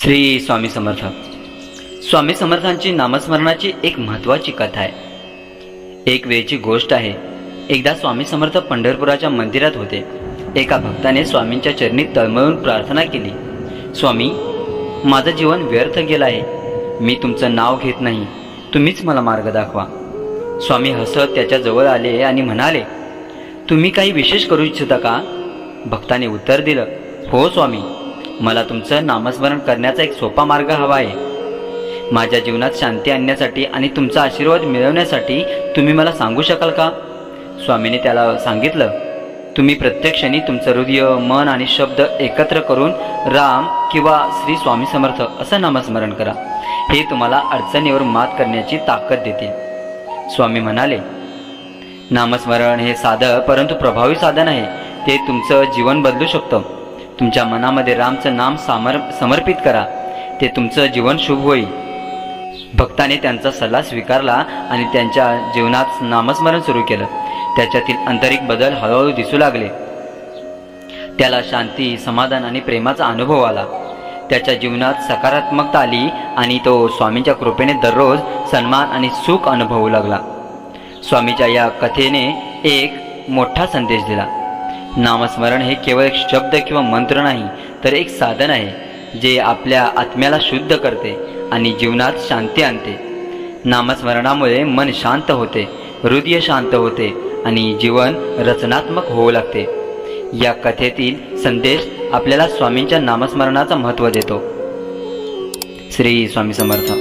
श्री स्वामी समर्थ। स्वामी समर्थांची नामस्मरणाची एक महत्त्वाची कथा आहे। एक वेळची गोष्ट आहे। एकदा स्वामी समर्थ पंढरपुराच्या मंदिरात होते। एका भक्ताने स्वामींच्या चरणी तळमळून प्रार्थना केली, स्वामी, माझं जीवन व्यर्थ गेलं आहे, मी तुमचं नाव घेत नाही, तुम्हीच मला मार्ग दाखवा। स्वामी हसत त्याच्या जवळ आले आणि म्हणाले, तुम्ही काही विशेष करू इच्छिता का? भक्ताने उत्तर दिलं, हो स्वामी, मला तुमचं नामस्मरण करण्याचा एक सोपा मार्ग हवा आहे। माझ्या जीवनात शांती आणण्यासाठी आणि तुमचा आशीर्वाद मिळवण्यासाठी तुम्ही मला सांगू शकाल का? स्वामीने त्याला सांगितलं, तुम्ही प्रत्येक क्षणी तुमचं हृदय, मन आणि शब्द एकत्र करून राम किंवा श्री स्वामी समर्थ असं नामस्मरण करा। हे तुम्हाला अडचणीवर मात करण्याची ताकद देतील। स्वामी म्हणाले, नामस्मरण हे साधं परंतु प्रभावी साधन आहे। ते तुमचं जीवन बदलू शकतं। तुमच्या मनामध्ये रामचं नाम समर्पित करा, ते तुमचं जीवन शुभ होईल। भक्ताने त्यांचा सल्ला स्वीकारला आणि त्यांच्या जीवनात नामस्मरण सुरू केलं। त्याच्यातील आंतरिक बदल हळूहळू दिसू लागले। त्याला शांती, समाधान आणि प्रेमाचा अनुभव आला। त्याच्या जीवनात सकारात्मकता आली आणि तो स्वामींच्या कृपेने दररोज सन्मान आणि सुख अनुभवू लागला। स्वामीच्या या कथेने एक मोठा संदेश दिला। नामस्मरण हे केवळ एक शब्द किंवा मंत्र नाही, तर एक साधन आहे जे आपल्या आत्म्याला शुद्ध करते आणि जीवनात शांती आणते। नामस्मरणामुळे मन शांत होते, हृदय शांत होते आणि जीवन रचनात्मक होऊ लागते। या कथेतील संदेश आपल्याला स्वामींच्या नामस्मरणाचं महत्त्व देतो। श्री स्वामी समर्थ।